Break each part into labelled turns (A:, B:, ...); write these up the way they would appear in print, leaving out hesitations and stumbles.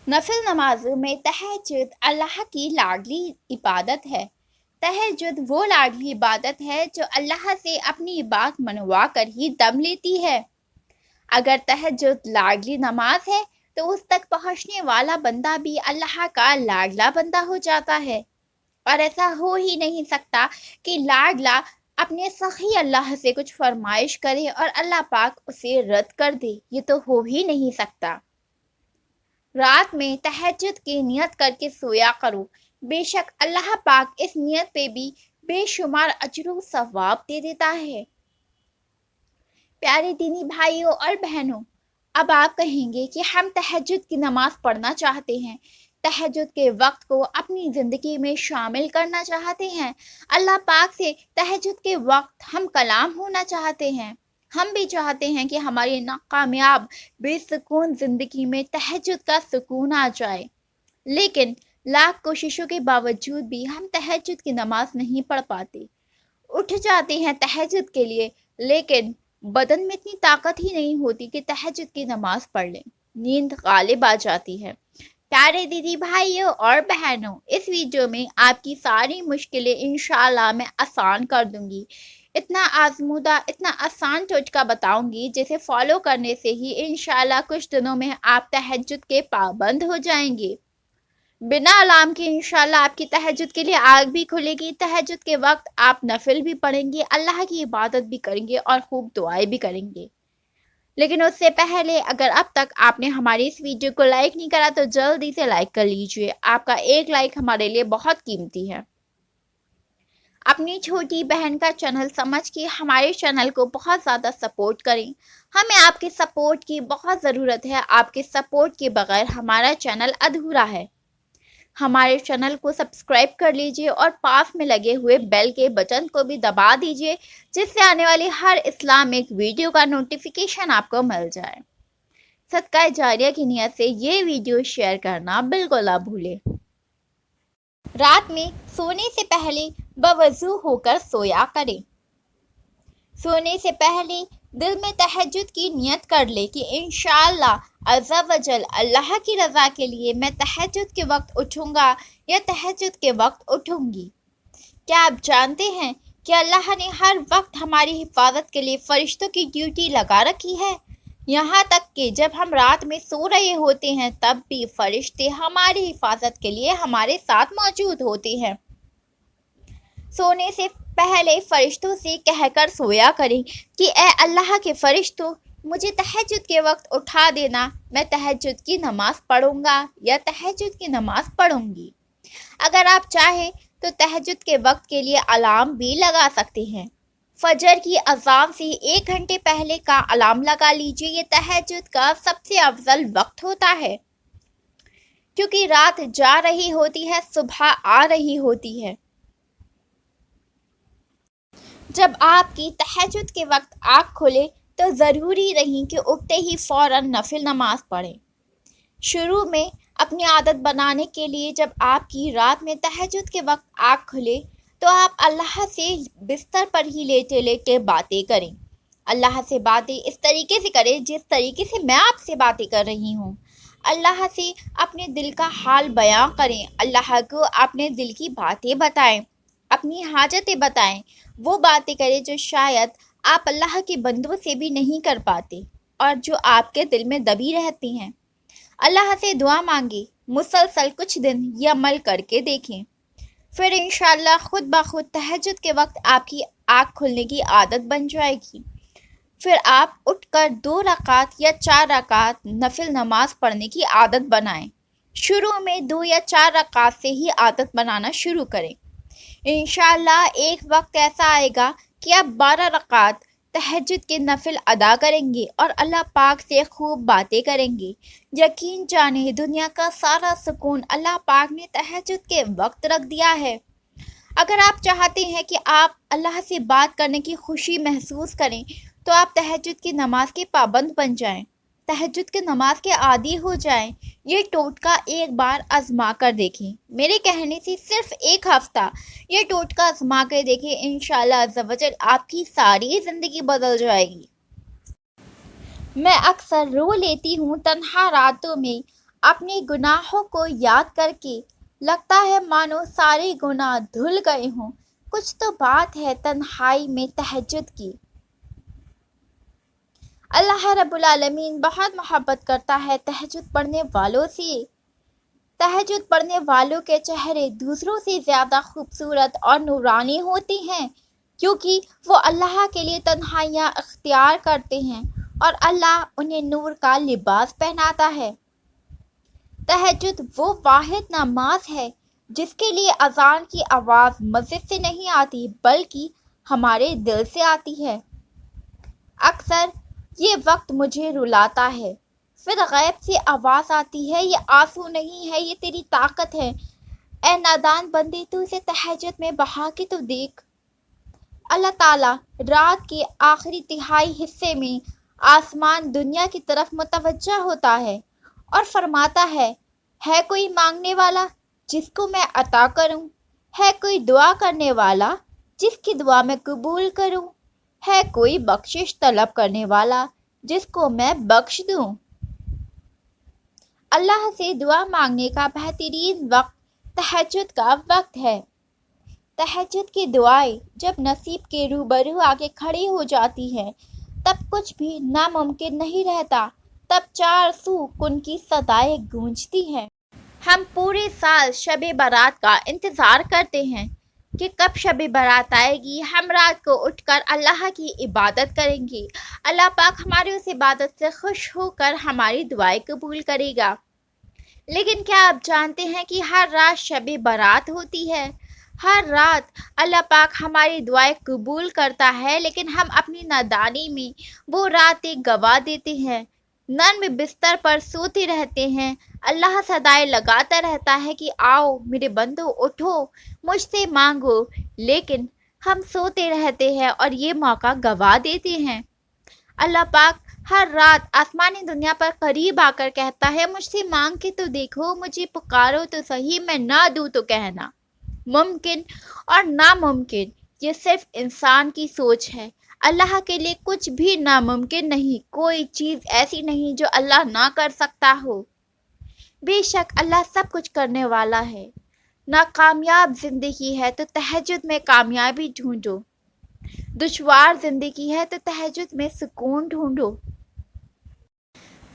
A: नफिल नमाजों में तहज्जुद अल्लाह की लाडली इबादत है। तहज्जुद वो लाडली इबादत है जो अल्लाह से अपनी बात मनवा कर ही दम लेती है। अगर तहज्जुद लाडली नमाज है तो उस तक पहुंचने वाला बंदा भी अल्लाह का लाडला बंदा हो जाता है। और ऐसा हो ही नहीं सकता कि लाडला अपने सखी अल्लाह से कुछ फरमाइश करे और अल्लाह पाक उसे रद्द कर दे, ये तो हो ही नहीं सकता। रात में तहज्जुद की नियत करके सोया करो, बेशक अल्लाह पाक इस नियत पे भी बेशुमार अजर सवाब दे देता है। प्यारे दीनी भाइयों और बहनों, अब आप कहेंगे कि हम तहज्जुद की नमाज पढ़ना चाहते हैं, तहज्जुद के वक्त को अपनी ज़िंदगी में शामिल करना चाहते हैं, अल्लाह पाक से तहज्जुद के वक्त हम कलाम होना चाहते हैं। हम भी चाहते हैं कि हमारी नाकामयाब बेसुकून ज़िंदगी में तहज्जुद का सुकून आ जाए, लेकिन लाख कोशिशों के बावजूद भी हम तहज्जुद की नमाज नहीं पढ़ पाते। उठ जाते हैं तहज्जुद के लिए, लेकिन बदन में इतनी ताकत ही नहीं होती कि तहज्जुद की नमाज पढ़ लें, नींद गालिब आ जाती है। प्यारे दीदी भाइयों और बहनों, इस वीडियो में आपकी सारी मुश्किलें इंशाल्लाह मैं आसान कर दूंगी। इतना आजमूदा, इतना आसान टोटका बताऊंगी जिसे फॉलो करने से ही इंशाल्लाह कुछ दिनों में आप तहज्जुद के पाबंद हो जाएंगे। बिना अलार्म के इंशाल्लाह आपकी तहज्जुद के लिए आग भी खुलेगी। तहज्जुद के वक्त आप नफिल भी पढ़ेंगे, अल्लाह की इबादत भी करेंगे और खूब दुआएं भी करेंगे। लेकिन उससे पहले अगर अब तक आपने हमारी इस वीडियो को लाइक नहीं करा तो जल्दी से लाइक कर लीजिए। आपका एक लाइक हमारे लिए बहुत कीमती है। अपनी छोटी बहन का चैनल समझ के हमारे चैनल को बहुत ज़्यादा सपोर्ट करें। हमें आपके सपोर्ट की बहुत ज़रूरत है। आपके सपोर्ट के बगैर हमारा चैनल अधूरा है। हमारे चैनल को सब्सक्राइब कर लीजिए और पास में लगे हुए बेल के बटन को भी दबा दीजिए, जिससे आने वाली हर इस्लामिक वीडियो का नोटिफिकेशन आपको मिल जाए। सदका जारिया की नियत से ये वीडियो शेयर करना बिल्कुल ना भूलें। रात में सोने से पहले बवज़ू होकर सोया करें। सोने से पहले दिल में तहज्जुद की नियत कर ले कि इंशाअल्लाह अज़्ज़ा वजल अल्लाह की रज़ा के लिए मैं तहज्जुद के वक्त उठूँगा या तहज्जुद के वक्त उठूँगी। क्या आप जानते हैं कि अल्लाह ने हर वक्त हमारी हिफाजत के लिए फ़रिश्तों की ड्यूटी लगा रखी है। यहाँ तक कि जब हम रात में सो रहे होते हैं तब भी फ़रिश्ते हमारी हिफाजत के लिए हमारे साथ मौजूद होते हैं। सोने से पहले फ़रिश्तों से कहकर सोया करें कि ए अल्लाह के फ़रिश्तों, मुझे तहज्जुद के वक्त उठा देना, मैं तहज्जुद की नमाज़ पढ़ूँगा या तहज्जुद की नमाज़ पढ़ूँगी। अगर आप चाहें तो तहज्जुद के वक्त के लिए अलार्म भी लगा सकते हैं। फजर की अज़ान से 1 घंटे पहले का अलार्म लगा लीजिए। ये तहज्जुद का सबसे अफजल वक्त होता है, क्योंकि रात जा रही होती है, सुबह आ रही होती है। जब आपकी तहज्जुद के वक्त आँख खुले तो ज़रूरी नहीं कि उठते ही फ़ौरन नफिल नमाज पढ़ें। शुरू में अपनी आदत बनाने के लिए जब आपकी रात में तहज्जुद के वक्त आँख खुले तो आप अल्लाह से बिस्तर पर ही लेटे लेटे बातें करें। अल्लाह से बातें इस तरीके से करें जिस तरीके से मैं आपसे बातें कर रही हूँ। अल्लाह से अपने दिल का हाल बयां करें, अल्लाह को अपने दिल की बातें बताएं, अपनी हाजतें बताएं, वो बातें करें जो शायद आप अल्लाह के बंदों से भी नहीं कर पाते और जो आपके दिल में दबी रहती हैं। अल्लाह से दुआ मांगे, मुसलसल कुछ दिन ये अमल करके देखें, फिर इंशाअल्लाह खुद ब खुद तहज्जुद के वक्त आपकी आँख खुलने की आदत बन जाएगी। फिर आप उठकर 2 रकात या 4 रकात नफिल नमाज पढ़ने की आदत बनाएं। शुरू में 2 या 4 रकात से ही आदत बनाना शुरू करें। इंशाअल्लाह एक वक्त ऐसा आएगा कि आप 12 रकात तहज्जुद के नफिल अदा करेंगे और अल्लाह पाक से खूब बातें करेंगे। यकीन जाने दुनिया का सारा सुकून अल्लाह पाक ने तहज्जुद के वक्त रख दिया है। अगर आप चाहते हैं कि आप अल्लाह से बात करने की खुशी महसूस करें तो आप तहज्जुद की नमाज के पाबंद बन जाएं, तहज्जुद की नमाज के आदी हो जाएं। ये टोटका एक बार आजमा कर देखें। मेरे कहने से सिर्फ 1 हफ्ता ये टोटका आजमा कर देखें, इंशाअल्लाह अज़्ज़ा वजल आपकी सारी ज़िंदगी बदल जाएगी। मैं अक्सर रो लेती हूँ तन्हा रातों में, اپنے گناہوں کو یاد کر کے لگتا ہے مانو سارے گناہ دھل گئے ہوں۔ کچھ تو بات ہے تنہائی میں تہجد کی۔ اللہ رب العالمین بہت محبت کرتا ہے تہجد پڑھنے والوں سے۔ تہجد پڑھنے والوں کے چہرے دوسروں سے زیادہ خوبصورت اور نورانی ہوتے ہیں، کیونکہ وہ اللہ کے لیے تنہائیاں اختیار کرتے ہیں اور اللہ انہیں نور کا لباس پہناتا ہے۔ تہجد وہ واحد نماز ہے جس کے لیے اذان کی آواز مسجد سے نہیں آتی بلکہ ہمارے دل سے آتی ہے۔ اکثر یہ وقت مجھے رلاتا ہے، پھر غیب سے آواز آتی ہے، یہ آنسو نہیں ہے، یہ تیری طاقت ہے۔ اے نادان بندے، تو اسے تہجد میں بہا کے تو دیکھ۔ اللہ تعالیٰ رات کے آخری تہائی حصے میں آسمان دنیا کی طرف متوجہ ہوتا ہے اور فرماتا ہے کوئی مانگنے والا جس کو میں عطا کروں؟ ہے کوئی دعا کرنے والا جس کی دعا میں قبول کروں؟ ہے کوئی بخشش طلب کرنے والا جس کو میں بخش دوں؟ اللہ سے دعا مانگنے کا بہترین وقت تہجد کا وقت ہے۔ تہجد کی دعائیں جب نصیب کے روبرو آ کے کھڑی ہو جاتی ہیں تب کچھ بھی ناممکن نہیں رہتا، تب چار سو کن کی صدائیں گونجتی ہیں۔ ہم پورے سال شب برات کا انتظار کرتے ہیں کہ کب شب برات آئے گی، ہم رات کو اٹھ کر اللہ کی عبادت کریں گے، اللہ پاک ہماری اس عبادت سے خوش ہو کر ہماری دعائیں قبول کرے گا۔ لیکن کیا آپ جانتے ہیں کہ ہر رات شب برات ہوتی ہے؟ ہر رات اللہ پاک ہماری دعائیں قبول کرتا ہے، لیکن ہم اپنی نادانی میں وہ راتیں گوا دیتے ہیں، نرم بستر پر سوتے رہتے ہیں۔ اللہ صدائیں لگاتا رہتا ہے کہ آؤ میرے بندو اٹھو، مجھ سے مانگو، لیکن ہم سوتے رہتے ہیں اور یہ موقع گوا دیتے ہیں۔ اللہ پاک ہر رات آسمانی دنیا پر قریب آ کر کہتا ہے مجھ سے مانگ کے تو دیکھو، مجھے پکارو تو صحیح، میں نہ دوں تو کہنا۔ ممکن اور ناممکن یہ صرف انسان کی سوچ ہے، اللہ کے لیے کچھ بھی ناممکن نہیں، کوئی چیز ایسی نہیں جو اللہ نہ کر سکتا ہو۔ بے شک اللہ سب کچھ کرنے والا ہے۔ ناکامیاب زندگی ہے تو تہجد میں کامیابی ڈھونڈو، دشوار زندگی ہے تو تہجد میں سکون ڈھونڈو۔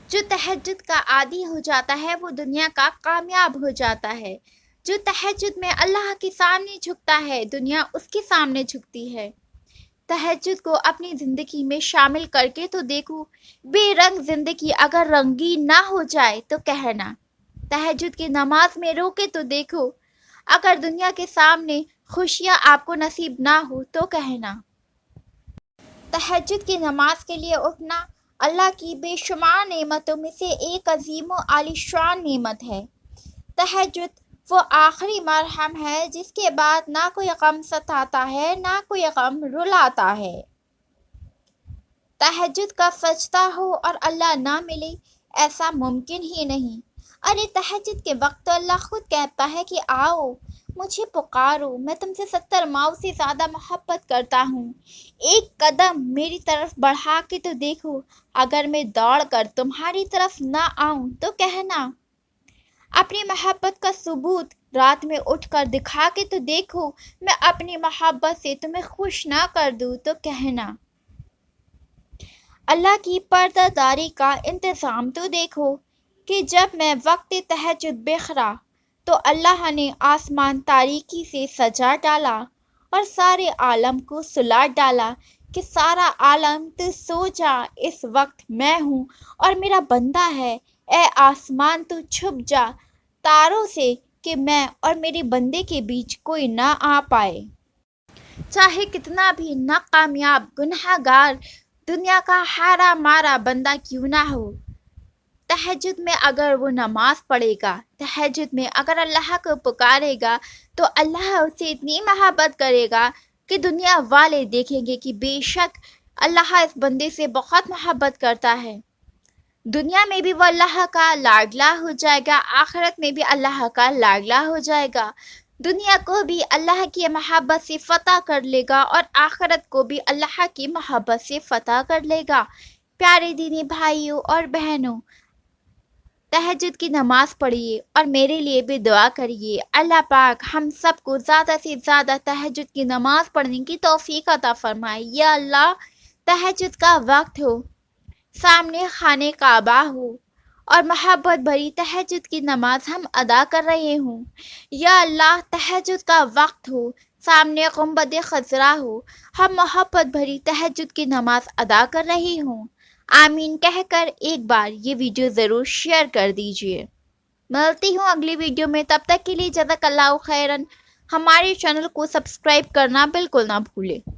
A: جو تہجد کا عادی ہو جاتا ہے وہ دنیا کا کامیاب ہو جاتا ہے۔ جو تہجد میں اللہ کے سامنے جھکتا ہے دنیا اس کے سامنے جھکتی ہے۔ تہجد کو اپنی زندگی میں شامل کر کے تو دیکھو، بے رنگ زندگی اگر رنگین نہ ہو جائے تو کہنا۔ تہجد کی نماز میں رو کے تو دیکھو، اگر دنیا کے سامنے خوشیاں آپ کو نصیب نہ ہو تو کہنا۔ تہجد کی نماز کے لیے اٹھنا اللہ کی بے شمار نعمتوں میں سے ایک عظیم و عالیشان نعمت ہے۔ تہجد وہ آخری مرہم ہے جس کے بعد نہ کوئی غم ستاتا ہے نہ کوئی غم رلاتا ہے۔ تہجد کا سجدہ ہو اور اللہ نہ ملے، ایسا ممکن ہی نہیں۔ ارے تہجد کے وقت تو اللہ خود کہتا ہے کہ آؤ مجھے پکارو، میں تم سے 70 ماؤں سے زیادہ محبت کرتا ہوں، ایک قدم میری طرف بڑھا کے تو دیکھو، اگر میں دوڑ کر تمہاری طرف نہ آؤں تو کہنا۔ اپنی محبت کا ثبوت رات میں اٹھ کر دکھا کے تو دیکھو، میں اپنی محبت سے تمہیں خوش نہ کر دوں تو کہنا۔ اللہ کی پردہ داری کا انتظام تو دیکھو کہ جب میں وقت تہجد بکھرا تو اللہ نے آسمان تاریکی سے سجا ڈالا اور سارے عالم کو سلا ڈالا کہ سارا عالم تو سو جا، اس وقت میں ہوں اور میرا بندہ ہے، اے آسمان تو چھپ جا تاروں سے کہ میں اور میرے بندے کے بیچ کوئی نہ آ پائے۔ چاہے کتنا بھی ناکامیاب گنہگار دنیا کا ہارا مارا بندہ کیوں نہ ہو، تہجد میں اگر وہ نماز پڑھے گا، تہجد میں اگر اللہ کو پکارے گا تو اللہ اسے اتنی محبت کرے گا کہ دنیا والے دیکھیں گے کہ بے شک اللہ اس بندے سے بہت محبت کرتا ہے۔ دنیا میں بھی وہ اللہ کا لاڈلا ہو جائے گا، آخرت میں بھی اللہ کا لاڈلا ہو جائے گا۔ دنیا کو بھی اللہ کی محبت سے فتح کر لے گا اور آخرت کو بھی اللہ کی محبت سے فتح کر لے گا۔ پیارے دینی بھائیوں اور بہنوں، تہجد کی نماز پڑھیے اور میرے لیے بھی دعا کریے۔ اللہ پاک ہم سب کو زیادہ سے زیادہ تہجد کی نماز پڑھنے کی توفیق عطا فرمائے۔ یا اللہ، تہجد کا وقت ہو، سامنے خانے کعبہ ہو اور محبت بھری تہجد کی نماز ہم ادا کر رہے ہوں۔ یا اللہ، تہجد کا وقت ہو، سامنے گنبد خضرا ہو، ہم محبت بھری تہجد کی نماز ادا کر رہے ہوں۔ آمین کہہ کر ایک بار یہ ویڈیو ضرور شیئر کر دیجیے۔ ملتی ہوں اگلی ویڈیو میں، تب تک کے لیے جزاک اللہ خیرن۔ ہمارے چینل کو سبسکرائب کرنا بالکل نہ بھولیں۔